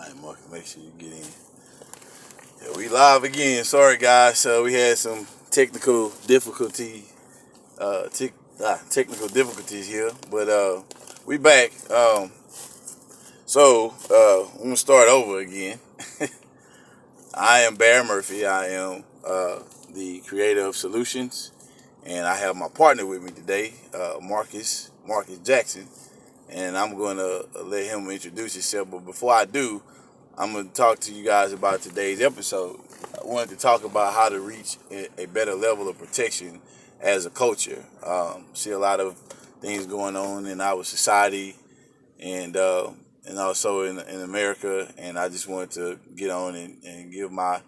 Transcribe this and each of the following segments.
Alright, Marcus, make sure you get in. Yeah, we live again. Sorry, guys. We had some technical difficulty, technical difficulties here, but we back. I'm gonna start over again. I am Bear Murphy. I am the creator of Solutions, and I have my partner with me today, Marcus Jackson, and I'm gonna let him introduce himself. But before I do, I'm going to talk to you guys about today's episode. I wanted to talk about how to reach a better level of protection as a culture. See a lot of things going on in our society and also in America, and I just wanted to get on and give my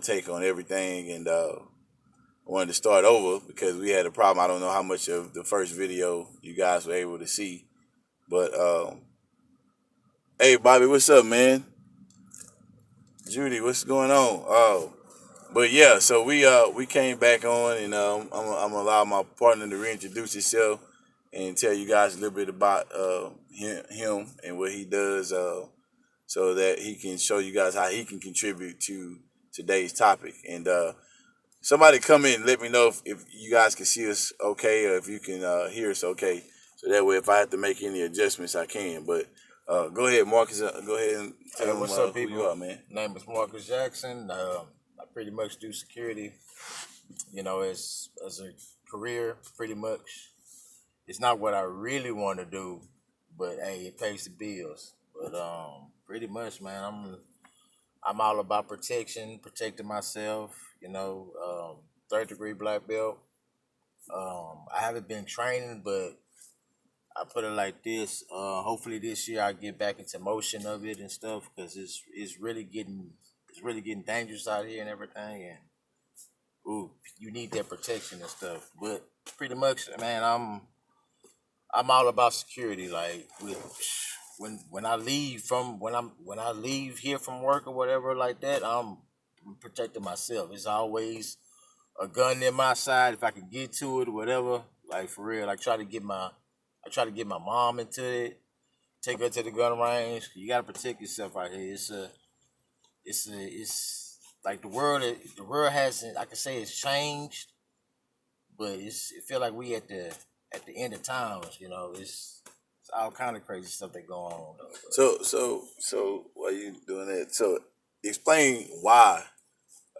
take on everything. And I wanted to start over because we had a problem. I don't know how much of the first video you guys were able to see, but hey, Bobby, what's up, man? Judy, what's going on? Oh, but yeah, so we came back on, and I'm gonna allow my partner to reintroduce himself and tell you guys a little bit about him and what he does, so that he can show you guys how he can contribute to today's topic. And somebody come in and let me know if you guys can see us okay, or if you can hear us okay, so that way if I have to make any adjustments, I can. But go ahead, Marcus. Go ahead and tell them What's up, who people? you are, man. Name is Marcus Jackson. I pretty much do security, as a career. Pretty much, it's not what I really want to do, but hey, it pays the bills. But pretty much, man, I'm all about protection, protecting myself. Third degree black belt. I haven't been training, but I put it like this. Hopefully this year I get back into motion of it and stuff, because it's really getting dangerous out here and everything. And you need that protection and stuff. But pretty much, man, I'm all about security. Like when I leave when I leave here from work or whatever like that, I'm protecting myself. It's always a gun in my side if I can get to it or whatever. Like for real, I try to get my mom into it, take her to the gun range. You gotta protect yourself out here. It's like the world hasn't. I can say it's changed, but it feel like we at the end of times. It's all kind of crazy stuff that go on though. So while you doing that, so explain why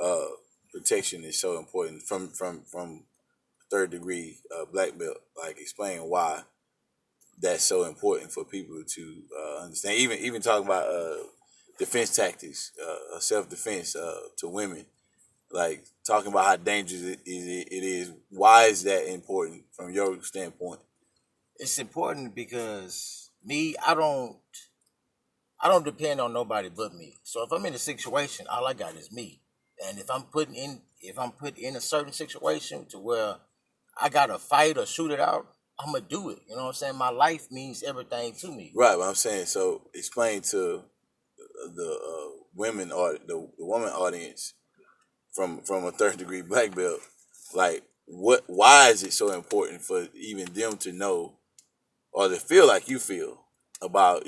uh, protection is so important from third degree black belt. Like explain why that's so important for people to understand. Even talking about defense tactics, self defense to women. Like talking about how dangerous it is. Why is that important from your standpoint? It's important because I don't depend on nobody but me. So if I'm in a situation, all I got is me. And if I'm put in a certain situation to where I gotta fight or shoot it out, I'm gonna do it. You know what I'm saying? My life means everything to me. Right, what I'm saying. So explain to the women or the woman audience from a third degree black belt, like why is it so important for even them to know or to feel like you feel about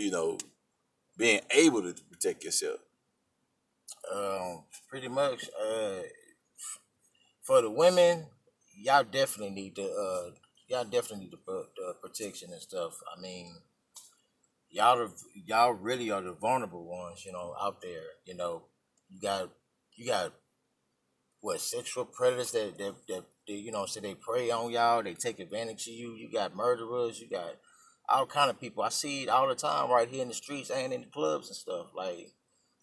being able to protect yourself? Pretty much, for the women, y'all definitely need the protection and stuff. I mean, y'all really are the vulnerable ones, out there. You got what, sexual predators that say they prey on y'all, they take advantage of you. You got murderers, you got all kind of people. I see it all the time right here in the streets and in the clubs and stuff. Like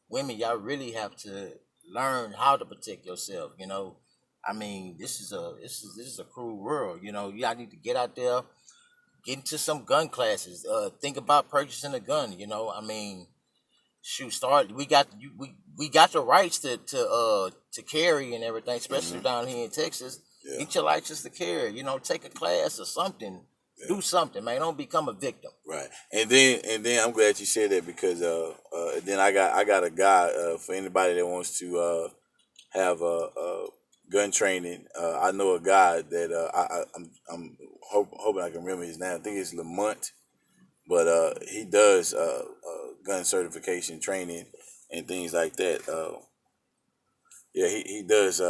women, y'all really have to learn how to protect yourself. I mean, this is a cruel world. Y'all need to get out there, get into some gun classes. Think about purchasing a gun. I mean, shoot, start. We got the rights to carry and everything, especially down here in Texas. Yeah. Get your license to carry. Take a class or something. Yeah. Do something, man. Don't become a victim. Right, and then I'm glad you said that because then I got a guy for anybody that wants to have gun training. I know a guy that I'm hoping I can remember his name. I think it's Lamont, but he does gun certification training and things like that. Yeah, he does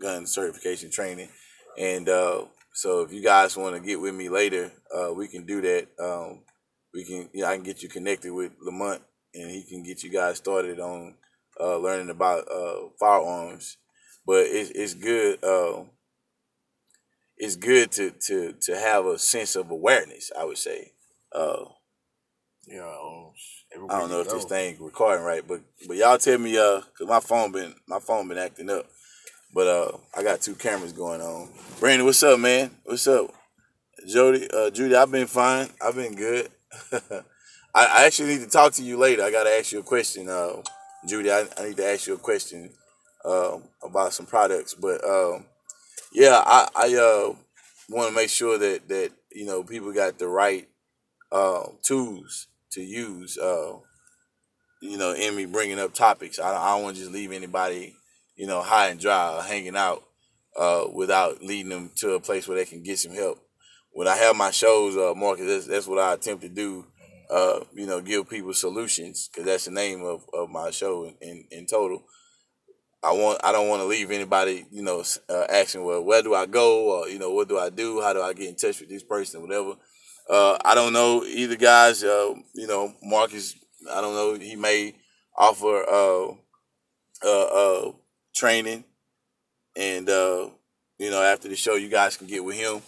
gun certification training, and so if you guys want to get with me later, we can do that. We can, I can get you connected with Lamont, and he can get you guys started on learning about firearms. But it's good. It's good to have a sense of awareness, I would say. Uh, Yeah, I everywhere don't you know if this go. thing recording right, but y'all tell me, cause my phone been acting up. But I got two cameras going on. Brandon, what's up, man? What's up? Judy, I've been fine. I've been good. I actually need to talk to you later. I gotta ask you a question, Judy. I need to ask you a question about some products. But yeah, I want to make sure that people got the right tools to use. In me bringing up topics. I don't want to just leave anybody, high and dry or hanging out without leading them to a place where they can get some help. When I have my shows, Marcus, that's what I attempt to do. Give people solutions because that's the name of my show in total. I don't want to leave anybody, asking, well, where do I go? Or, what do I do? How do I get in touch with this person? Whatever. I don't know either guys, Marcus, I don't know. He may offer, training and, after the show, you guys can get with him.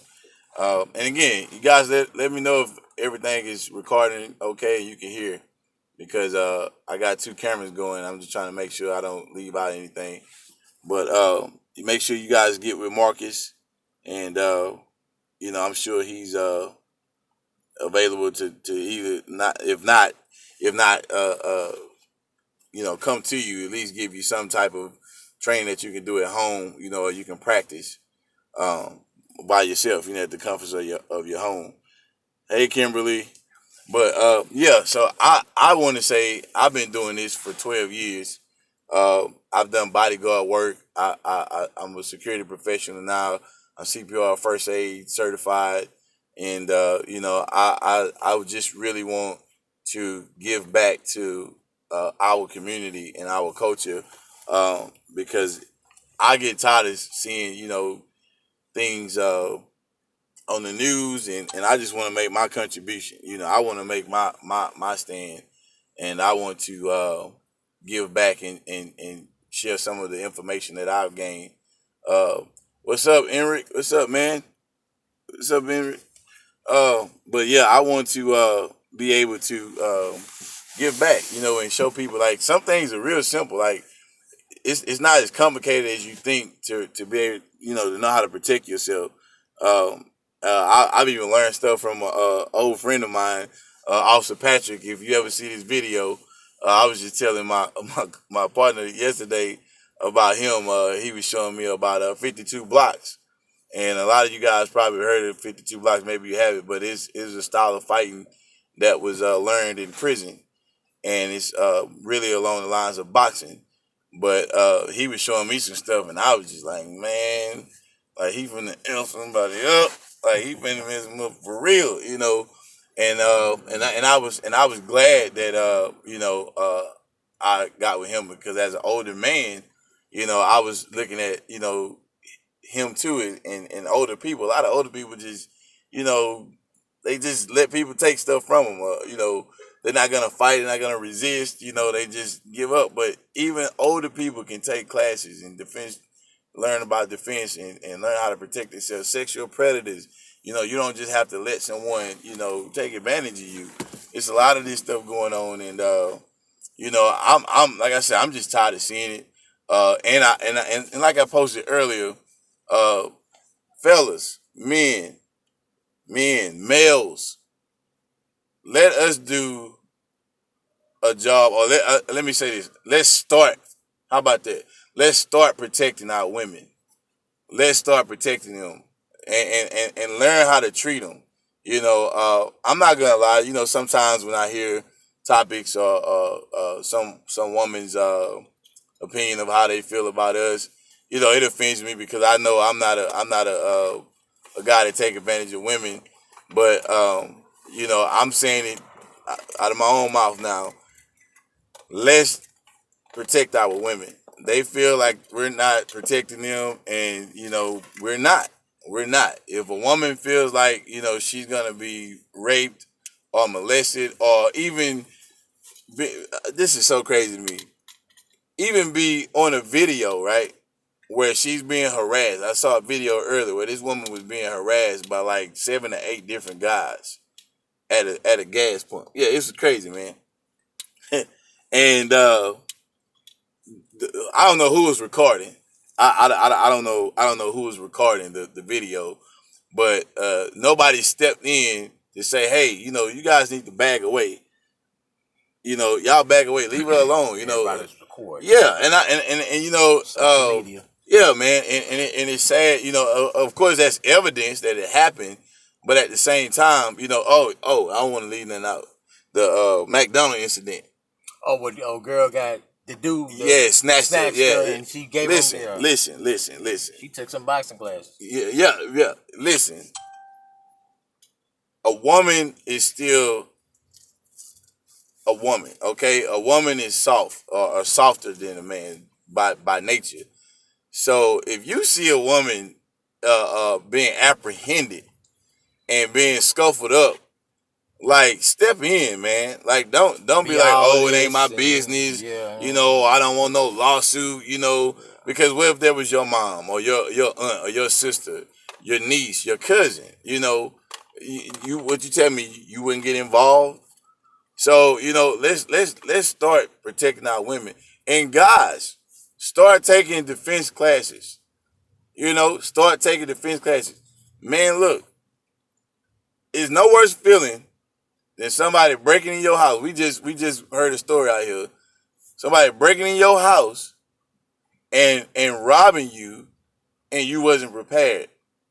And again, you guys let me know if everything is recording okay and you can hear because I got two cameras going. I'm just trying to make sure I don't leave out anything. But you make sure you guys get with Marcus, and I'm sure he's available to either not, if not, come to you at least give you some type of training that you can do at home, or you can practice by yourself, at the comforts of your home. Hey, Kimberly. But yeah, so I want to say I've been doing this for 12 years. I've done bodyguard work. I'm a security professional now. I'm CPR first aid certified, and I would just really want to give back to our community and our culture because I get tired of seeing things on the news, and I just want to make my contribution. I want to make my stand, and I want to give back and share some of the information that I've gained. Uh, what's up, Enric? What's up, man? What's up, Enric? But yeah, I want to be able to give back, and show people like some things are real simple. Like it's not as complicated as you think to be able, to know how to protect yourself. I've even learned stuff from an old friend of mine, Officer Patrick. If you ever see this video, I was just telling my partner yesterday about him. He was showing me about 52 blocks, and a lot of you guys probably heard of 52 blocks. Maybe you haven't, but it's a style of fighting that was learned in prison, and it's really along the lines of boxing. But he was showing me some stuff, and I was just like, man, like he finna F somebody up, like he finna mess him up for real, And I was glad that I got with him because as an older man, I was looking at him too, and older people. A lot of older people just you know they just let people take stuff from them. They're not gonna fight, they're not gonna resist. They just give up. But even older people can take classes in defense, learn about defense, and learn how to protect themselves. Sexual predators. You don't just have to let someone take advantage of you. It's a lot of this stuff going on, and I'm like I said, I'm just tired of seeing it. And like I posted earlier, uh, fellas, males, let us do a job, or let me say this. Let's start. How about that? Let's start protecting our women. Let's start protecting them, and learn how to treat them. I'm not gonna lie. Sometimes when I hear topics or some woman's opinion of how they feel about us, it offends me because I know I'm not a guy to take advantage of women, but I'm saying it out of my own mouth now. let's protect our women. They feel like we're not protecting them, and we're not. We're not. If a woman feels like she's gonna be raped or molested, or even this is so crazy to me. Even be on a video, right, where she's being harassed. I saw a video earlier where this woman was being harassed by like 7 or 8 different guys at a gas pump. Yeah, it's crazy, man. And I don't know who was recording. I don't know. I don't know who was recording the video, but nobody stepped in to say, hey, you guys need to back away. Y'all back away. Leave her alone. Everybody's recording. Yeah, and Social media. yeah, man, and it's sad. Of course, that's evidence that it happened, but at the same time, I don't want to leave nothing out. The McDonald incident. Oh, what the old girl got the dude? Snatched her. Yeah, and she gave listen, him. listen. She took some boxing classes. Yeah. Listen, a woman is still a woman. Okay, a woman is soft or softer than a man by nature. So if you see a woman being apprehended and being scuffled up, like step in, man. Like don't be like, oh, it ain't my business. Yeah. I don't want no lawsuit. Because what if that was your mom or your aunt or your sister, your niece, your cousin? You what you tell me you wouldn't get involved. So let's start protecting our women, and guys, start taking defense classes. Start taking defense classes. Man, look, it's no worse feeling than somebody breaking in your house. We just heard a story out here. Somebody breaking in your house and robbing you, and you wasn't prepared.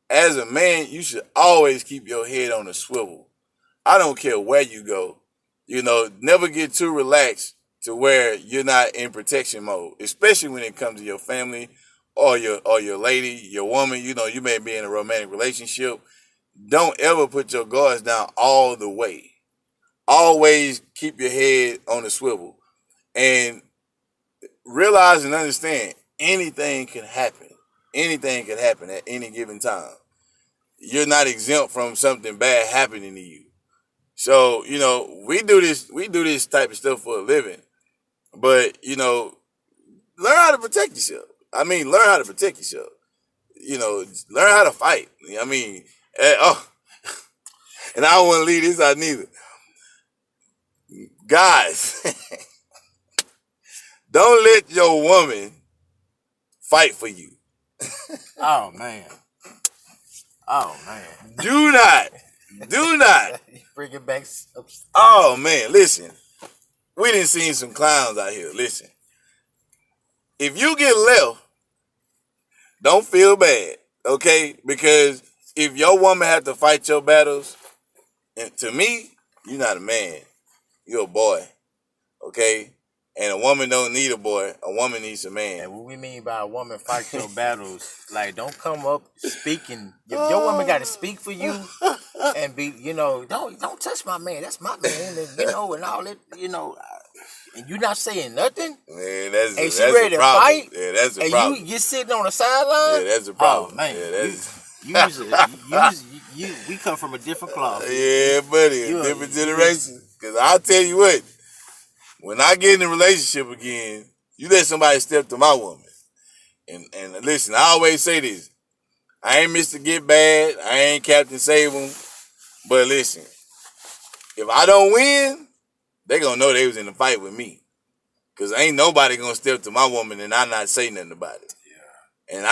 As a man, you should always keep your head on a swivel. I don't care where you go. Never get too relaxed to where you're not in protection mode, especially when it comes to your family or your lady, your woman. You may be in a romantic relationship. Don't ever put your guards down all the way. Always keep your head on the swivel and realize and understand anything can happen. Anything can happen at any given time. You're not exempt from something bad happening to you. So, we do this type of stuff for a living. But, learn how to protect yourself. Learn how to protect yourself. Learn how to fight. And I don't want to leave this out neither. Guys, don't let your woman fight for you. Oh man. Do not. Bring it back. Oh man, listen. We done seen some clowns out here. Listen. If you get left, don't feel bad, okay? Because if your woman have to fight your battles, and to me, you're not a man. You're a boy, okay? And a woman don't need a boy. A woman needs a man. And what we mean by a woman fight your battles, like don't come up speaking. If your woman got to speak for you and be, don't touch my man. That's my man, and all that, and you not saying nothing. Man, that's and she ready to fight. Yeah, that's a and problem. you sitting on the sideline. Yeah, that's a problem. Oh man, Yeah, we come from a different cloth. Yeah, buddy, a different generation. Because I'll tell you what, when I get in a relationship again, you let somebody step to my woman. And listen, I always say this. I ain't Mr. Get Bad. I ain't Captain Save 'em. But listen, if I don't win, they going to know they was in a fight with me. Because ain't nobody going to step to my woman and I not say nothing about it. Yeah. And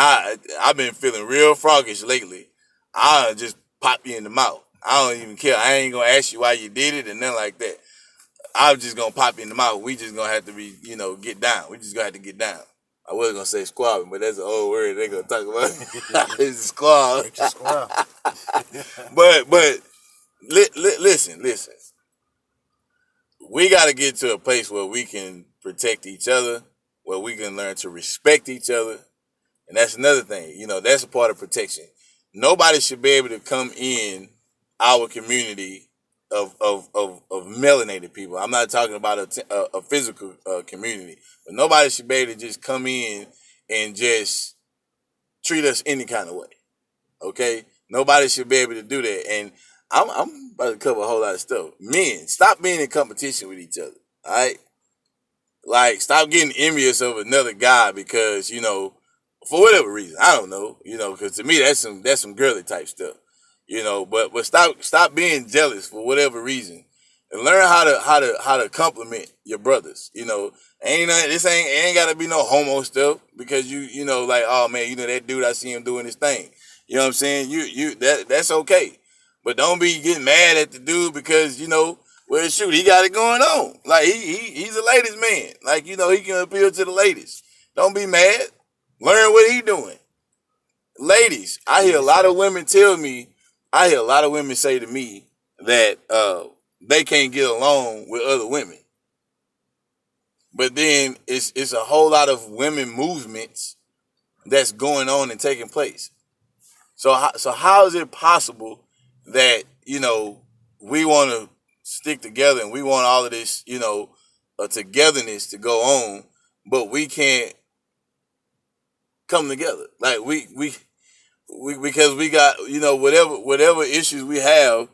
I've been feeling real froggish lately. I'll just pop you in the mouth. I don't even care. I ain't going to ask you why you did it and nothing like that. I'm just going to pop you in the mouth. We just going to have to be, get down. We just going to have to get down. I was going to say squabbing, but that's an old word they going to talk about. It's a squab. But listen. We got to get to a place where we can protect each other, where we can learn to respect each other. And that's another thing. That's a part of protection. Nobody should be able to come in our community of melanated people. I'm not talking about a physical community, but nobody should be able to just come in and just treat us any kind of way. Okay, nobody should be able to do that. And I'm about to cover a whole lot of stuff. Men, stop being in competition with each other. All right, like stop getting envious of another guy because for whatever reason. I don't know. Because to me that's some girly type stuff. But stop being jealous for whatever reason, and learn how to compliment your brothers. Ain't gotta be no homo stuff because like, oh man, that dude, I see him doing his thing. You know what I'm saying? That's okay. But don't be getting mad at the dude because, well, shoot, he got it going on. Like he's a ladies man. Like, he can appeal to the ladies. Don't be mad. Learn what he doing. Ladies, I hear a lot of women say to me that they can't get along with other women. But then it's a whole lot of women movements that's going on and taking place. So how is it possible that, we want to stick together and we want all of this, togetherness to go on, but we can't come together? Like we because we got, whatever issues we have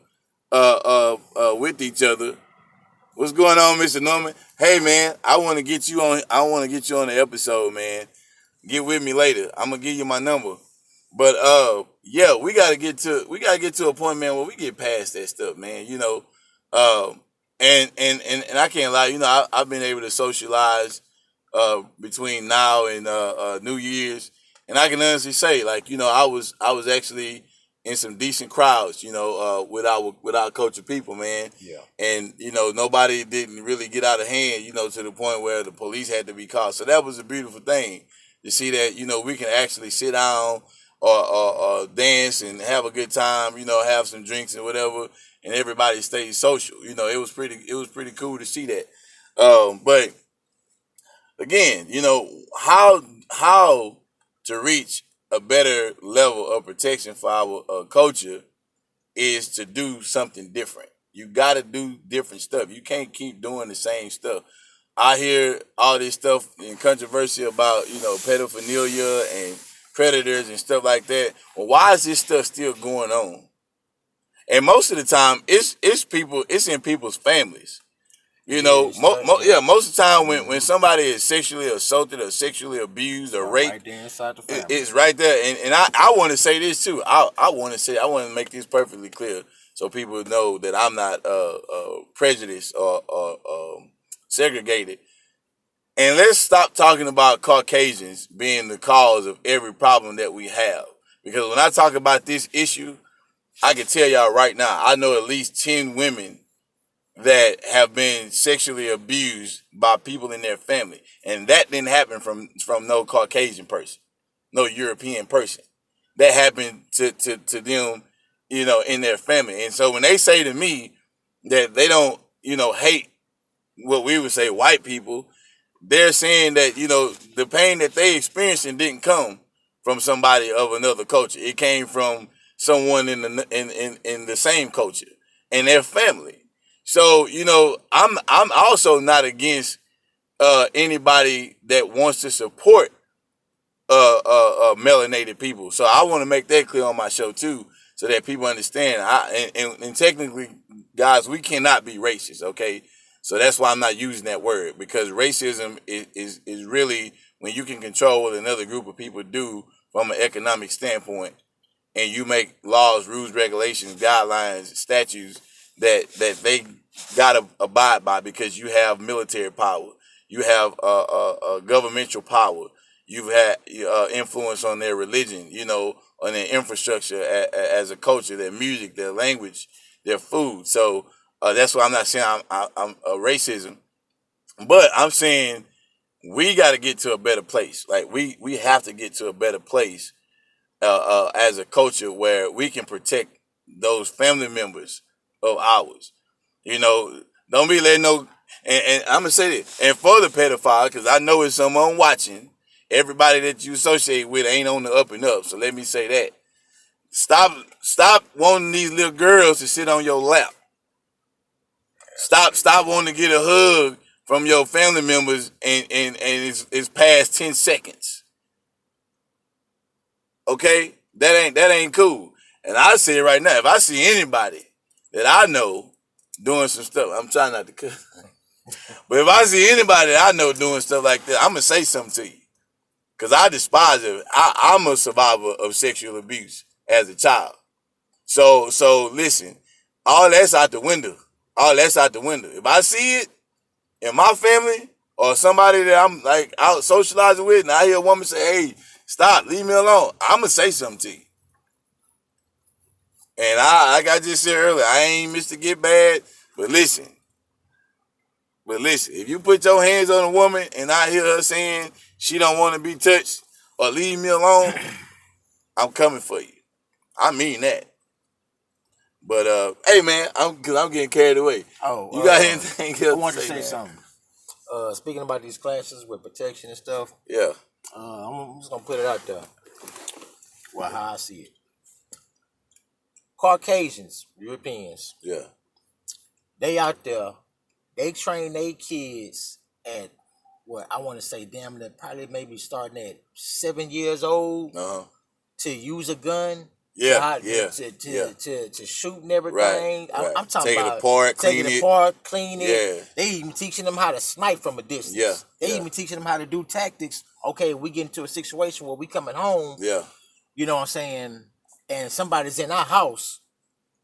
with each other. What's going on, Mr. Norman? Hey man, I want to get you on the episode, man. Get with me later. I'm gonna give you my number. But yeah, we gotta get to a point, man, where we get past that stuff, man. And I can't lie, I've been able to socialize between now and New Year's, and I can honestly say, like, I was actually in some decent crowds, with our culture people, man. Yeah. And nobody didn't really get out of hand, to the point where the police had to be called. So that was a beautiful thing to see that we can actually sit down or dance and have a good time, have some drinks and whatever, and everybody stays social. It was pretty cool to see that. But again, how to reach a better level of protection for our culture is to do something different. You got to do different stuff. You can't keep doing the same stuff. I hear all this stuff and controversy about, pedophilia and predators and stuff like that. Well, why is this stuff still going on? And most of the time, it's in people's families. Most of the time when somebody is sexually assaulted or sexually abused or raped, right there inside the family. It's right there. And I want to say this too. I want to make this perfectly clear so people know that I'm not prejudiced or segregated. And let's stop talking about Caucasians being the cause of every problem that we have. Because when I talk about this issue, I can tell y'all right now, I know at least 10 women that have been sexually abused by people in their family. And that didn't happen from no Caucasian person, no European person. That happened to them, in their family. And so when they say to me that they don't, hate what we would say white people, they're saying that, the pain that they experiencing didn't come from somebody of another culture. It came from someone in the same culture and their family. So, I'm also not against anybody that wants to support melanated people. So I want to make that clear on my show too, so that people understand. And technically, guys, we cannot be racist, okay? So that's why I'm not using that word, because racism is really when you can control what another group of people do from an economic standpoint, and you make laws, rules, regulations, guidelines, statutes that they gotta abide by because you have military power, you have governmental power, you've had influence on their religion, on their infrastructure as a culture, their music, their language, their food. So that's why I'm not saying I'm racism, but I'm saying we got to get to a better place. Like we have to get to a better place as a culture where we can protect those family members of ours. Don't be letting no, and I'm gonna say this, and for the pedophile, because I know it's someone watching. Everybody that you associate with ain't on the up and up. So let me say that. Stop wanting these little girls to sit on your lap. Stop wanting to get a hug from your family members and it's past 10 seconds. Okay? That ain't cool. And I say it right now, if I see anybody that I know doing some stuff, I'm trying not to cuss. But if I see anybody that I know doing stuff like that, I'm gonna say something to you. Cause I despise it. I'm a survivor of sexual abuse as a child. So listen, all that's out the window. All that's out the window. If I see it in my family or somebody that I'm like out socializing with, and I hear a woman say, "Hey, stop, leave me alone," I'm gonna say something to you. And like I just said earlier, I ain't Mr. Get Bad, but listen, if you put your hands on a woman and I hear her saying she don't want to be touched or leave me alone, I'm coming for you. I mean that. But hey man, I'm getting carried away. Oh, you got anything else? I wanted to say man? something. Speaking about these classes with protection and stuff. Yeah. I'm just gonna put it out there. Well, how I see it. Caucasians, Europeans. Yeah. They out there. They train their kids at what I want to say, damn, they're probably maybe starting at 7 years old to use a gun. Yeah, to shoot and everything. Right. I'm talking take about it apart, clean it. Yeah. They even teaching them how to snipe from a distance. Yeah. They even teaching them how to do tactics. Okay, we get into a situation where we coming home. Yeah. You know what I'm saying? And somebody's in our house.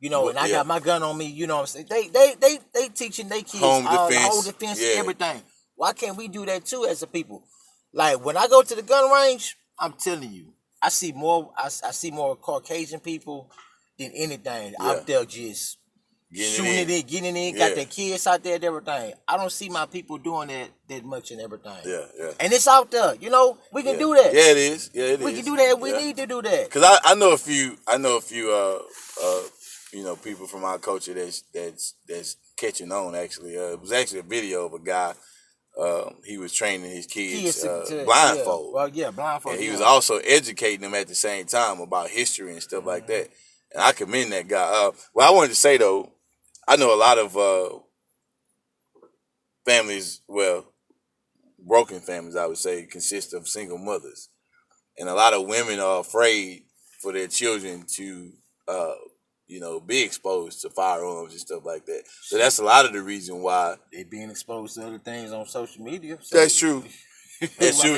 You know, and I got my gun on me. You know what I'm saying? They teaching their kids home defense, everything. Why can't we do that too as a people? Like when I go to the gun range, I'm telling you, I see more Caucasian people than anything out there just getting in, got their kids out there and everything. I don't see my people doing that much and everything. Yeah. And it's out there, you know. We can do that. Yeah, it is. Yeah, it is. We can do that. We need to do that. Cause I know a few you know, people from our culture that's catching on. Actually, it was actually a video of a guy. He was training his kids blindfold. Blindfold. And he was also educating them at the same time about history and stuff like that. And I commend that guy. Well, I wanted to say though, I know a lot of families, well, broken families, I would say, consist of single mothers, and a lot of women are afraid for their children to, you know, be exposed to firearms and stuff like that. So that's a lot of the reason why they being exposed to other things on social media. So. That's true. That's true.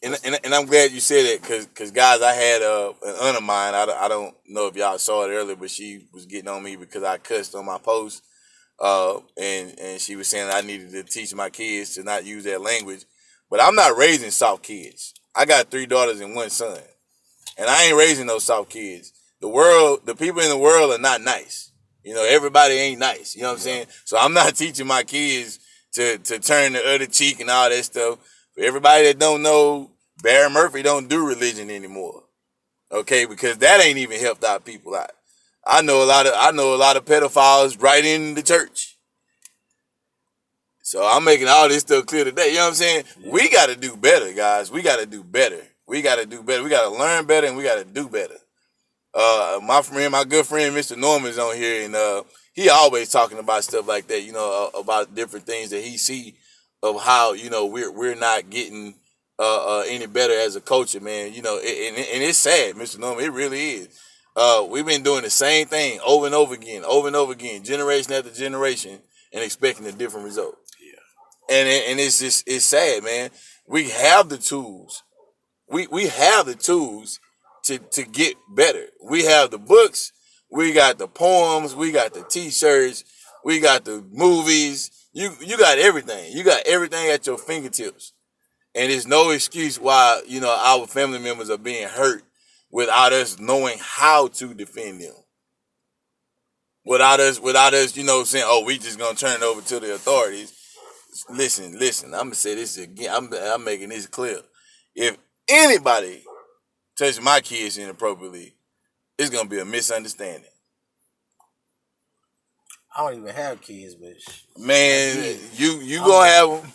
And I'm glad you said that because guys, I had an aunt of mine. I don't know if y'all saw it earlier, but she was getting on me because I cussed on my post, and she was saying I needed to teach my kids to not use that language. But I'm not raising soft kids. I got 3 daughters and 1 son, and I ain't raising those soft kids. The people in the world are not nice. You know, everybody ain't nice. You know what I'm saying? So I'm not teaching my kids to turn the other cheek and all that stuff. For everybody that don't know, Barry Murphy don't do religion anymore. Okay, because that ain't even helped our people out. I know a lot of pedophiles right in the church. So I'm making all this stuff clear today. You know what I'm saying? Yeah. We got to do better, guys. We got to do better. We got to do better. We got to learn better, and we got to do better. My good friend, Mr. Norman, is on here, and he always talking about stuff like that. You know, about different things that he see of how, you know, we're not getting any better as a culture, man. You know, and it's sad, Mr. Norman. It really is. We've been doing the same thing over and over again, generation after generation, and expecting a different result. Yeah. And it's sad, man. We have the tools. We have the tools to get better. We have the books, we got the poems, we got the t-shirts, we got the movies. You got everything. You got everything at your fingertips. And there's no excuse why, you know, our family members are being hurt without us knowing how to defend them. Without us, you know, saying, "Oh, we just gonna turn it over to the authorities." Listen. I'm gonna say this again. I'm making this clear. If anybody touch my kids inappropriately, it's gonna be a misunderstanding. I don't even have kids, but man, you gonna have them,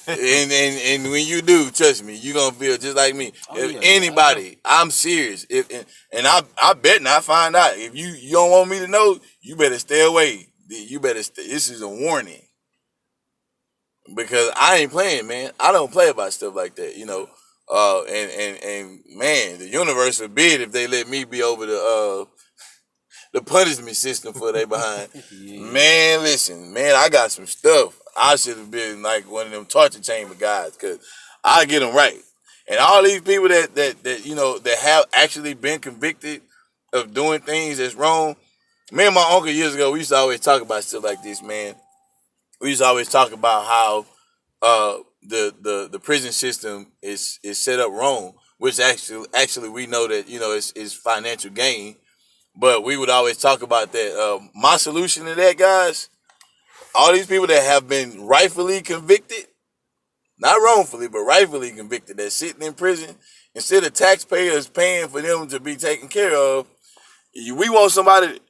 and when you do, trust me, you gonna feel just like me. If anybody, I'm serious. I bet not find out. If you don't want me to know, you better stay away. you better. This is a warning because I ain't playing, man. I don't play about stuff like that, you know. And man, the universe forbid if they let me be over the punishment system for they behind. Yeah. Man, listen, man, I got some stuff. I should have been like one of them torture chamber guys because I get them right. And all these people that you know that have actually been convicted of doing things that's wrong. Me and my uncle years ago, we used to always talk about stuff like this, man. We used to always talk about how the prison system is set up wrong, which actually we know that, you know, it's financial gain. But we would always talk about that. My solution to that, guys, all these people that have been rightfully convicted, not wrongfully, but rightfully convicted, that's sitting in prison, instead of taxpayers paying for them to be taken care of, we want somebody.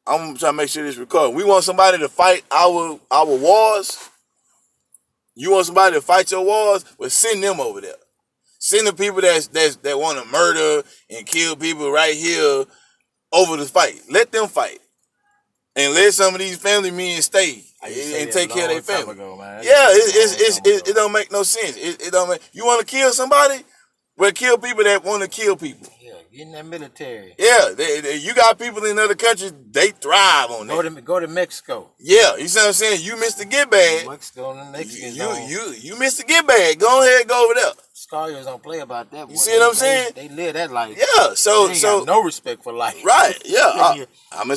I'm trying to make sure this recorded. We want somebody to fight our wars. You want somebody to fight your wars? Well, send them over there. Send the people that want to murder and kill people right here over the fight. Let them fight. And let some of these family men stay and take care of their family. Yeah, it don't make no sense. It don't make. You want to kill somebody? Well, kill people that want to kill people. Yeah, get in that military. Yeah, you got people in other countries, they thrive on that. Go to Mexico. Yeah, you see what I'm saying? You missed the get bag. Mexico and Mexicans. You missed the get bag. Go ahead and go over there. Scholars don't play about that. You see what I'm saying? They live that life. Yeah, so got no respect for life. Right? Yeah, I'm gonna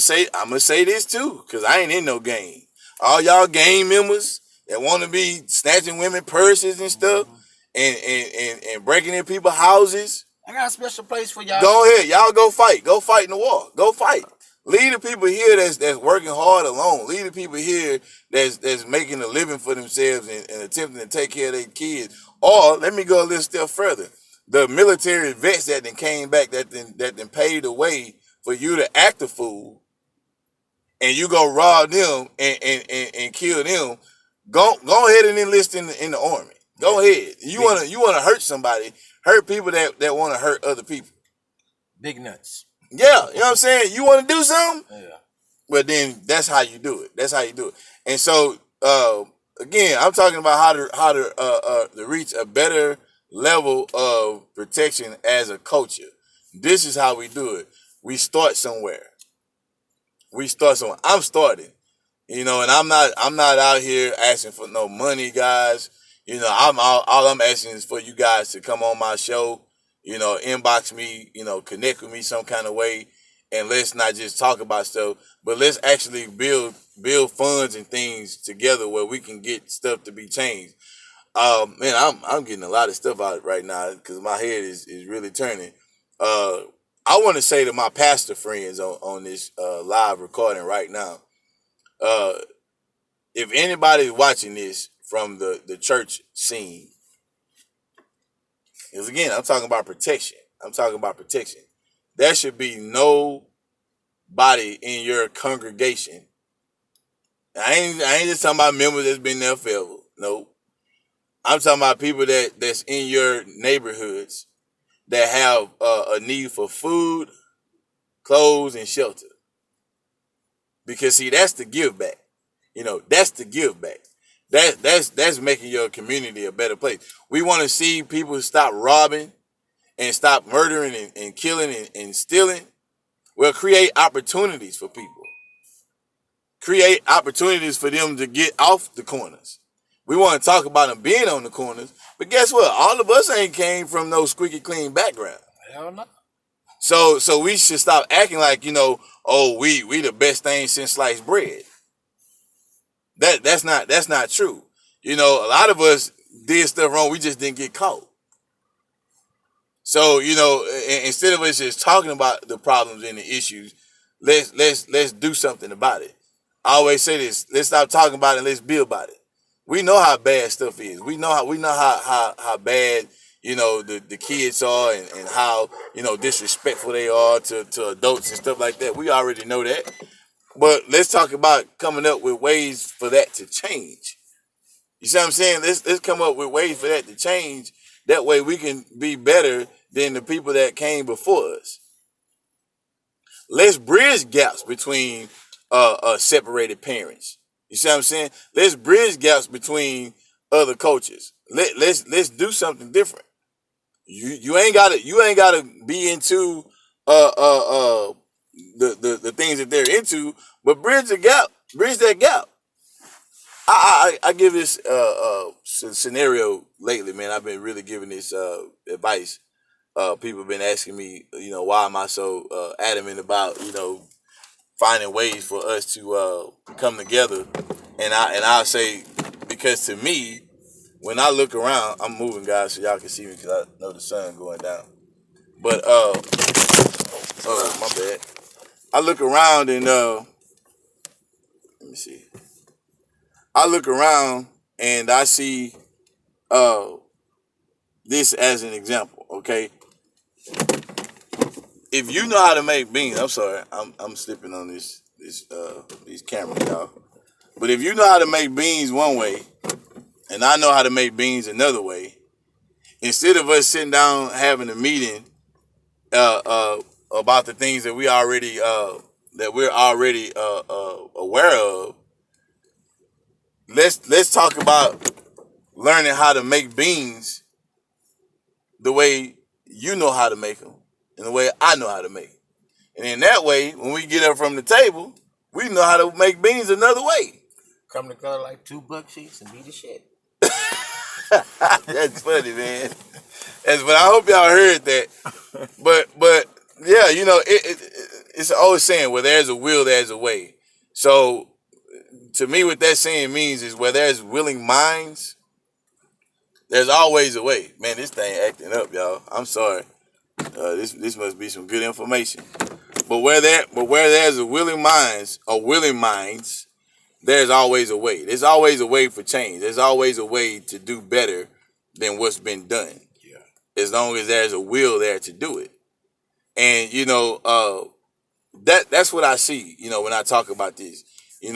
say this too, cause I ain't in no game. All y'all gang members that want to be snatching women purses and stuff, and breaking in people's houses. I got a special place for y'all. Go ahead, y'all go fight. Go fight in the war. Go fight. Leave the people here that's working hard alone. Leave the people here that's making a living for themselves and attempting to take care of their kids. Or let me go a little step further. The military vets that then came back that then paid the way for you to act a fool, and you go rob them and kill them. Go ahead and enlist in the army. Go ahead. You wanna hurt somebody, hurt people that want to hurt other people. Big nuts. Yeah, you know what I'm saying? You want to do something? Yeah. But then that's how you do it. That's how you do it. And so again, I'm talking about how to reach a better level of protection as a culture. This is how we do it. We start somewhere. I'm starting. You know, and I'm not out here asking for no money, guys. You know, all I'm asking is for you guys to come on my show, you know, inbox me, you know, connect with me some kind of way, and let's not just talk about stuff, but let's actually build funds and things together where we can get stuff to be changed. Man, I'm getting a lot of stuff out right now because my head is really turning. I want to say to my pastor friends on this live recording right now, if anybody's watching this from the church scene, because again, I'm talking about protection. There should be no body in your congregation. I ain't just talking about members that's been there forever. No. I'm talking about people that's in your neighborhoods that have a need for food, clothes, and shelter. Because see, that's the give back. You know, that's the give back. That's making your community a better place. We want to see people stop robbing and stop murdering and killing and stealing. Well, create opportunities for people. Create opportunities for them to get off the corners. We want to talk about them being on the corners, but guess what? All of us ain't came from no squeaky clean background. Hell no. So we should stop acting like, you know, oh, we the best thing since sliced bread. That's not true. You know, a lot of us did stuff wrong. We just didn't get caught. So, you know, instead of us just talking about the problems and the issues, let's do something about it. I always say this: let's stop talking about it and let's build about it. We know how bad stuff is. We know how bad, you know, the kids are and how, you know, disrespectful they are to adults and stuff like that. We already know that. But let's talk about coming up with ways for that to change. You see what I'm saying? Let's come up with ways for that to change. That way we can be better than the people that came before us. Let's bridge gaps between separated parents. You see what I'm saying? Let's bridge gaps between other cultures. Let's do something different. You ain't gotta be into the things that they're into, but bridge that gap. I give this scenario lately, man. I've been really giving this advice. People have been asking me, why am I so adamant about, finding ways for us to come together, and I'll say, because to me, when I look around, I'm moving, guys, so y'all can see me because I know the sun going down. But oh my bad. I look around and let me see. I look around and I see this as an example. Okay, if you know how to make beans, I'm sorry, I'm slipping on these cameras, y'all. But if you know how to make beans one way, and I know how to make beans another way, instead of us sitting down having a meeting about the things that we're already aware of, let's talk about learning how to make beans the way you know how to make them and the way I know how to make them. And in that way, when we get up from the table, we know how to make beans another way. Come together like two buck sheets and be the shit. That's funny, man. But I hope y'all heard that. But yeah, it's an old saying, where there's a will, there's a way. So to me, what that saying means is, where there's willing minds, there's always a way. Man, this thing acting up, y'all. I'm sorry. This must be some good information. But where there's a willing minds, there's always a way. There's always a way for change. There's always a way to do better than what's been done. Yeah. As long as there's a will there to do it. And that's what I see, when I talk about this. We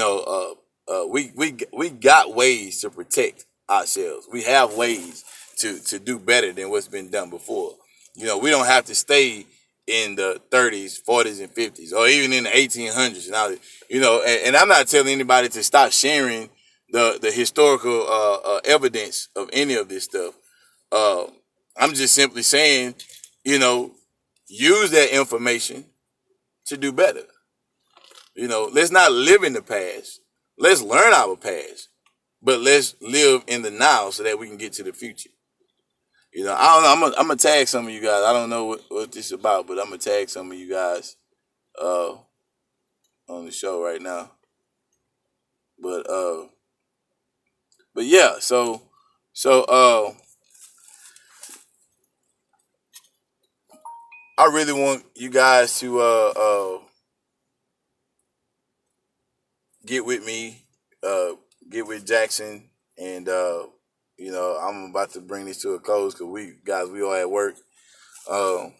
got ways to protect ourselves. We have ways to do better than what's been done before. We don't have to stay in the 30s, 40s, and 50s, or even in the 1800s. And I'm not telling anybody to stop sharing the historical evidence of any of this stuff. I'm just simply saying, use that information to do better. Let's not live in the past. Let's learn our past, but let's live in the now so that we can get to the future. I don't know. I'm gonna tag some of you guys. I don't know what this is about, but I'm gonna tag some of you guys on the show right now. But yeah. So I really want you guys to get with me, get with Jackson, and I'm about to bring this to a close because we all at work, and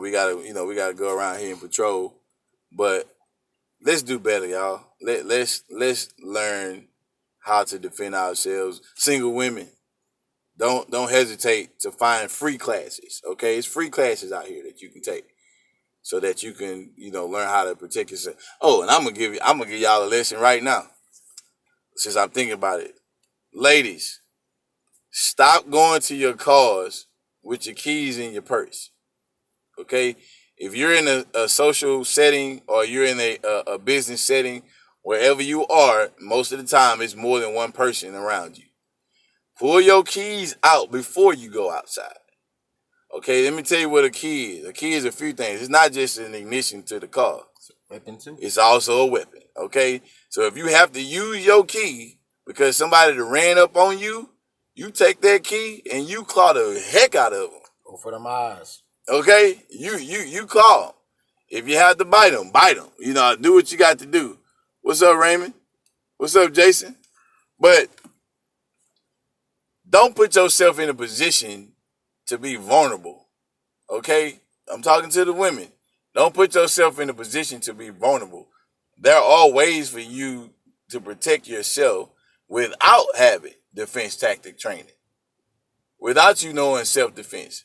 we gotta go around here and patrol, but let's do better, y'all. Let's learn how to defend ourselves. Single women, don't hesitate to find free classes. Okay, it's free classes out here that you can take, so that you can learn how to protect yourself. Oh, and I'm gonna give y'all a lesson right now, since I'm thinking about it. Ladies, stop going to your cars with your keys in your purse. Okay? If you're in a social setting, or you're in a business setting, wherever you are, most of the time it's more than one person around you. Pull your keys out before you go outside. Okay, let me tell you what a key is. A key is a few things. It's not just an ignition to the car. It's a weapon too. It's also a weapon. Okay? So if you have to use your key because somebody that ran up on you, you take that key and you claw the heck out of them. Go for them eyes. Okay? You claw them. If you have to bite them, bite them. Do what you got to do. What's up, Raymond? What's up, Jason? But don't put yourself in a position to be vulnerable. Okay? I'm talking to the women. Don't put yourself in a position to be vulnerable. There are ways for you to protect yourself without having defense tactic training. Without you knowing self-defense.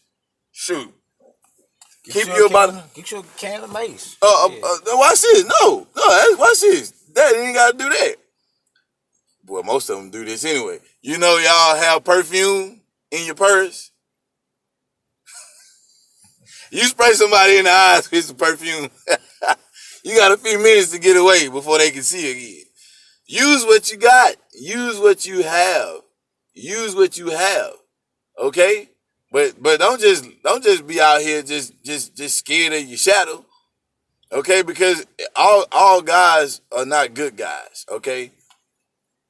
Shoot. Keep you about. Get you a can of mace. Watch this. No, watch this. That ain't gotta do that. Well, most of them do this anyway. You know, y'all have perfume in your purse. You spray somebody in the eyes with some perfume. You got a few minutes to get away before they can see again. Use what you got. Use what you have. Use what you have. Okay? But don't just be out here just scared of your shadow. Okay? Because all guys are not good guys. Okay?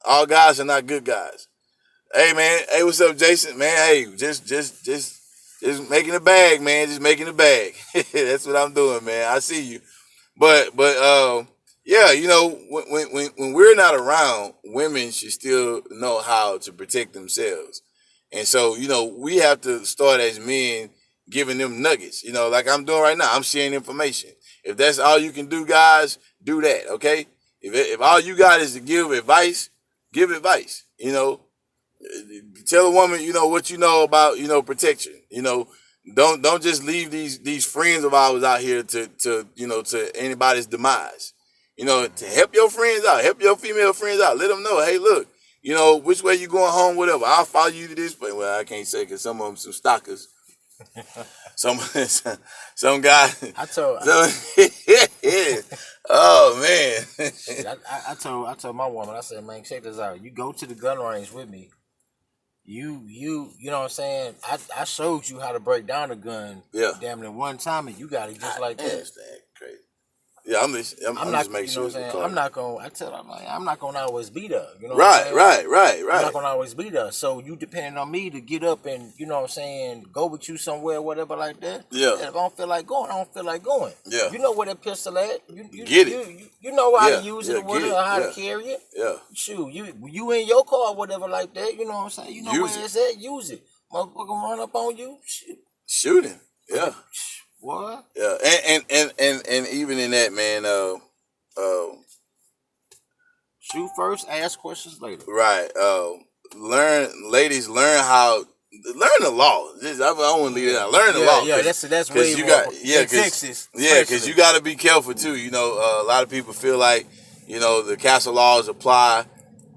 All guys are not good guys. Hey man, hey, what's up, Jason? Man, hey, just making a bag, man. Just making a bag. That's what I'm doing, man. I see you. But yeah, you know, when we're not around, women should still know how to protect themselves. And so, you know, we have to start as men giving them nuggets. You know, like I'm doing right now. I'm sharing information. If that's all you can do, guys, do that. Okay. If all you got is to give advice, give advice. You know, tell a woman, you know, what you know about, you know, protection. You know, don't just leave these friends of ours out here to you know, to anybody's demise. You know, to help your friends out, help your female friends out. Let them know, hey, look, you know, which way you going home, whatever. I'll follow you to this place. Well, I can't say because some of them some stalkers. some guy. Oh man. I told my woman, I said, man, check this out. You go to the gun range with me. You know what I'm saying? I showed you how to break down a gun. Yeah. Damn near one time, and you got it just like that. That's crazy. Yeah, I'm just making sure. You know what I'm saying? I'm not gonna. I tell her, I'm not gonna always be there. You know. Right. I'm not gonna always be there. So you depending on me to get up and, you know what I'm saying, go with you somewhere, whatever like that. Yeah. And if I don't feel like going, I don't feel like going. Yeah. You know where that pistol at? You get it. You know how to use it, or how to carry it. Yeah. Shoot, you in your car or whatever like that. You know what I'm saying? You know use where it's at. Use it. Motherfucker run up on you. Shoot him. Yeah. What? Yeah. And even in that, man. Shoot first, ask questions later. Right. Ladies, learn the law. I don't want to leave it out. Learn the law. Yeah, that's way you more. got, in Texas. Yeah, because you got to be careful too. You know, a lot of people feel like, you know, the castle laws apply.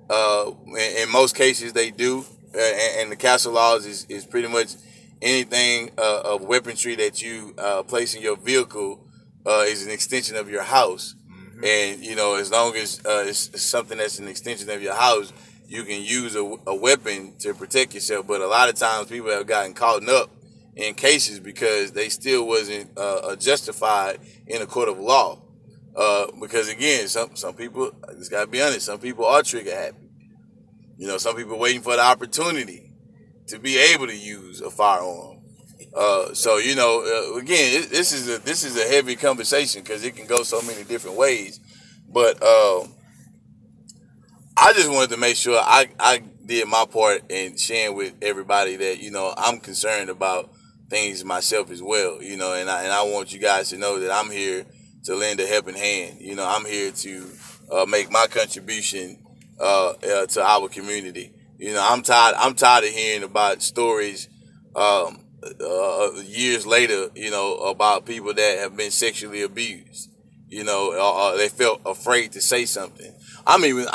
In most cases, they do, and the castle laws is pretty much anything of weaponry that you place in your vehicle is an extension of your house. And, you know, as long as it's something that's an extension of your house, you can use a weapon to protect yourself. But a lot of times people have gotten caught up in cases because they still wasn't justified in a court of law. Because, again, some people, I just got to be honest, some people are trigger happy. You know, some people waiting for the opportunity to be able to use a firearm. So, you know, again, this is a heavy conversation because it can go so many different ways. But I just wanted to make sure I did my part in sharing with everybody that, you know, I'm concerned about things myself as well. You know, and I want you guys to know that I'm here to lend a helping hand. You know, I'm here to make my contribution to our community. You know, I'm tired of hearing about stories years later, you know, about people that have been sexually abused. You know, they felt afraid to say something. I'm even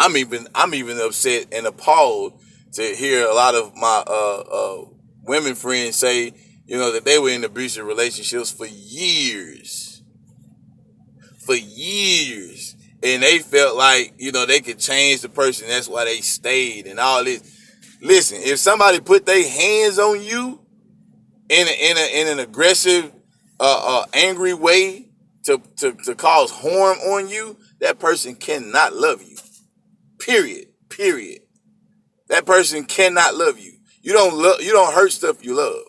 upset and appalled to hear a lot of my women friends say, you know, that they were in abusive relationships for years, and they felt like, you know, they could change the person. That's why they stayed and all this. Listen, if somebody put their hands on you in an aggressive, angry way to cause harm on you, that person cannot love you. Period. That person cannot love you. You don't hurt stuff you love.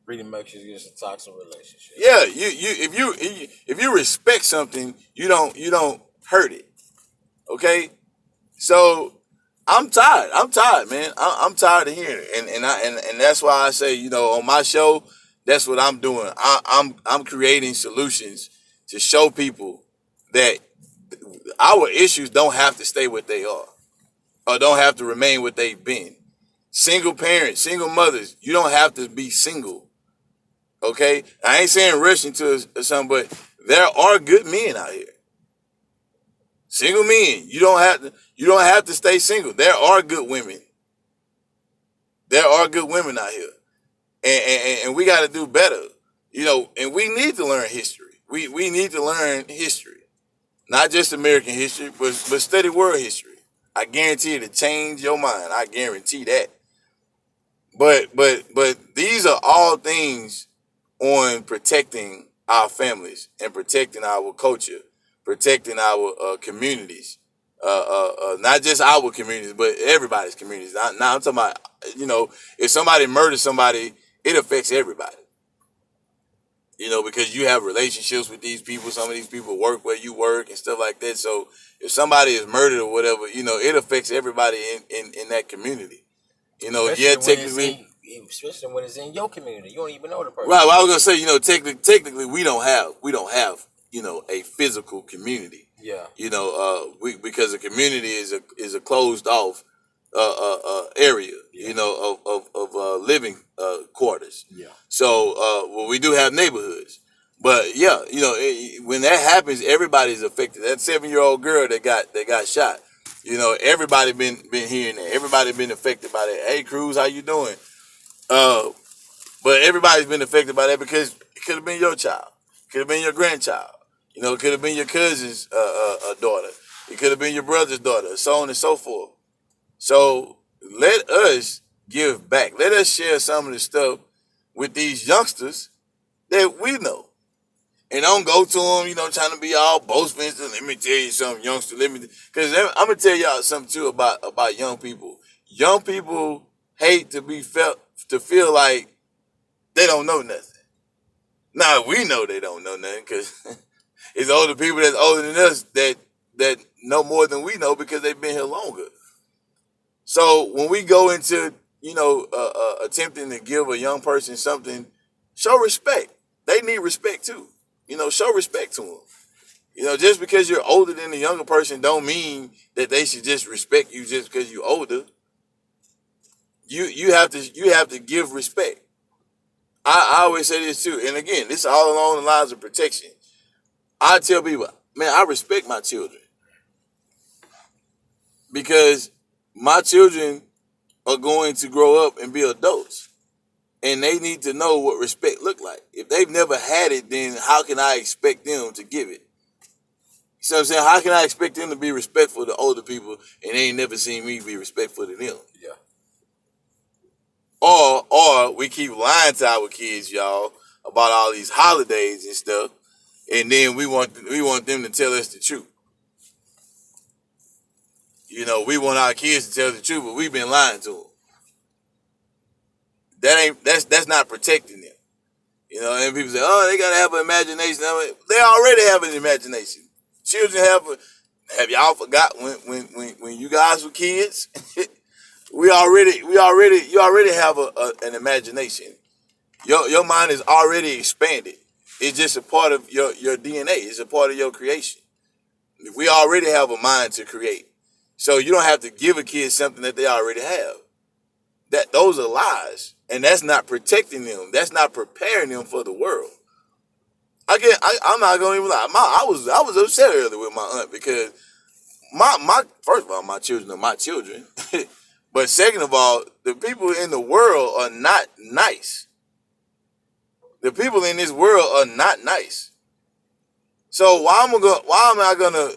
Pretty much it's a toxic relationship. Yeah, if you respect something, you don't hurt it. Okay? So I'm tired, man. I'm tired of hearing it. And that's why I say, you know, on my show, that's what I'm doing. I'm creating solutions to show people that our issues don't have to stay what they are, or don't have to remain what they've been. Single parents, single mothers, you don't have to be single. Okay, I ain't saying rush into something, but there are good men out here. Single men. You don't have to stay single. There are good women. There are good women out here, and we got to do better. And we need to learn history. We need to learn history, not just American history, but study world history. I guarantee it to change your mind. I guarantee that. But these are all things on protecting our families and protecting our culture, protecting our communities, not just our communities, but everybody's communities. Now I'm talking about, if somebody murders somebody, it affects everybody. Because you have relationships with these people. Some of these people work where you work and stuff like that. So if somebody is murdered or whatever, it affects everybody in that community. Especially Technically. Especially when it's in your community, you don't even know the person. Right. Well, I was gonna say, technically, we don't have, a physical community. Yeah. Because a community is a closed off area. Yeah. Of living quarters. Yeah. So we do have neighborhoods, but yeah, when that happens, everybody's affected. That 7-year-old girl that got shot. Everybody been hearing that. Everybody been affected by that. Hey, Cruz, how you doing? But everybody's been affected by that because it could have been your child, could have been your grandchild, it could have been your cousin's daughter, it could have been your brother's daughter, so on and so forth. So let us give back. Let us share some of the stuff with these youngsters that we know. And don't go to them, trying to be all boastful. Let me tell you something, youngster. Because I'm going to tell y'all something, too, about young people. Young people hate to feel like they don't know nothing. Now, we know they don't know nothing because it's older people that's older than us that know more than we know because they've been here longer. So when we go into, attempting to give a young person something, show respect. They need respect, too. Show respect to them. Just because you're older than the younger person don't mean that they should just respect you just because you're older. You have to give respect. I always say this too, and again, this is all along the lines of protection. I tell people, man, I respect my children because my children are going to grow up and be adults, and they need to know what respect look like. If they've never had it, then how can I expect them to give it? You see what I'm saying? How can I expect them to be respectful to older people and they ain't never seen me be respectful to them? Yeah. Or we keep lying to our kids, y'all, about all these holidays and stuff, and then we want them to tell us the truth. We want our kids to tell the truth, but we've been lying to them. That's not protecting them. And people say, oh, they gotta have an imagination. They already have an imagination. Children have y'all forgot when you guys were kids? You already have an imagination. Your mind is already expanded. It's just a part of your DNA. It's a part of your creation. We already have a mind to create. So you don't have to give a kid something that they already have. Those are lies. And that's not protecting them. That's not preparing them for the world. I'm not gonna even lie. I was upset earlier with my aunt because my first of all, my children are my children. But second of all, the people in the world are not nice. The people in this world are not nice. So why am I gonna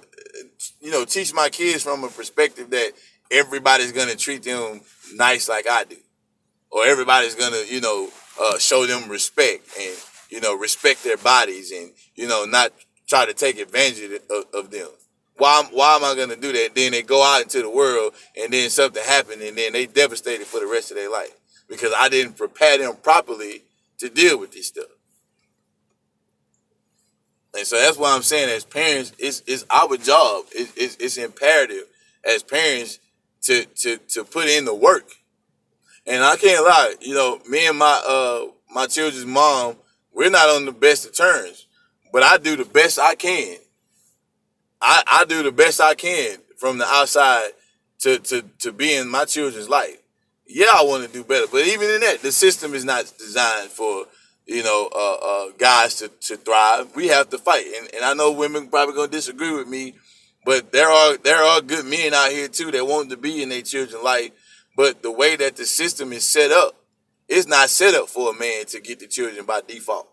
teach my kids from a perspective that everybody's gonna treat them nice like I do, or everybody's gonna show them respect and respect their bodies and not try to take advantage of them. Why am I gonna do that? Then they go out into the world and then something happened and then they devastated for the rest of their life because I didn't prepare them properly to deal with this stuff. And so that's why I'm saying, as parents, it's our job. It's imperative as parents to put in the work. And I can't lie, me and my children's mom, we're not on the best of terms, but I do the best I can. I do the best I can from the outside to be in my children's life. Yeah, I want to do better, but even in that, the system is not designed for guys to thrive. We have to fight, and I know women probably gonna disagree with me, but there are good men out here too that want to be in their children's life. But the way that the system is set up, it's not set up for a man to get the children by default.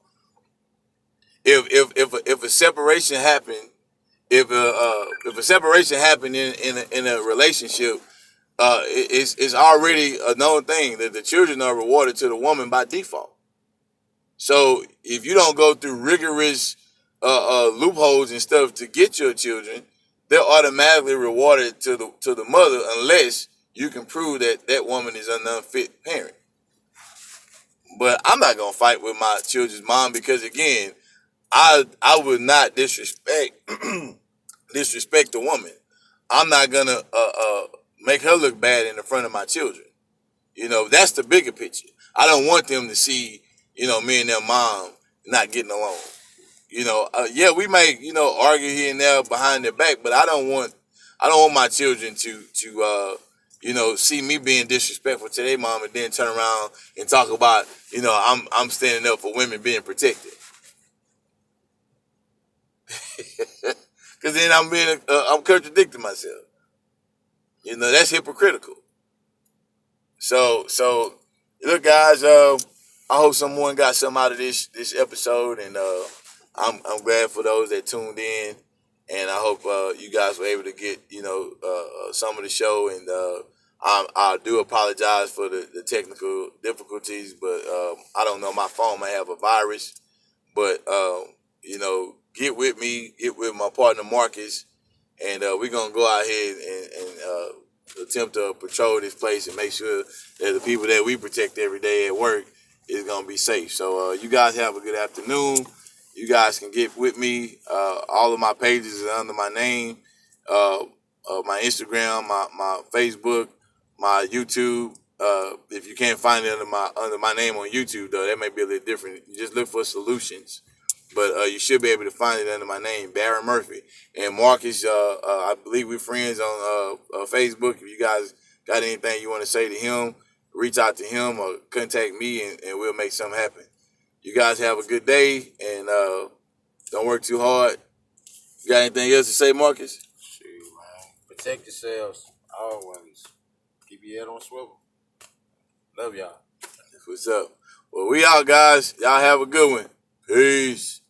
If a separation happened, if a separation happened in a relationship, it's already a known thing that the children are rewarded to the woman by default. So if you don't go through rigorous loopholes and stuff to get your children, they're automatically rewarded to the mother unless you can prove that that woman is an unfit parent. But I'm not gonna fight with my children's mom because again, I would not disrespect the woman. I'm not gonna make her look bad in the front of my children. That's the bigger picture. I don't want them to see, me and their mom not getting along. Yeah, we may, argue here and there behind their back, but I don't want my children to see me being disrespectful to their mom and then turn around and talk about, I'm standing up for women being protected. Because then I'm contradicting myself. That's hypocritical. So look, guys. I hope someone got something out of this episode, and I'm glad for those that tuned in, and I hope you guys were able to get some of the show. And I do apologize for the technical difficulties, but I don't know, my phone may have a virus, but get with me, get with my partner Marcus, and we're gonna go out here and attempt to patrol this place and make sure that the people that we protect every day at work is gonna be safe. So you guys have a good afternoon. You guys can get with me. All of my pages are under my name. My Instagram, my Facebook, my YouTube. If you can't find it under my name on YouTube, though, that may be a little different. You just look for Solutions. But you should be able to find it under my name, Barron Murphy. And Marcus, I believe we're friends on Facebook. If you guys got anything you want to say to him, reach out to him or contact me, and we'll make something happen. You guys have a good day, and don't work too hard. You got anything else to say, Marcus? Shoot, man. Protect yourselves always. Keep your head on swivel. Love y'all. That's what's up. Well, we out, guys. Y'all have a good one. Peace.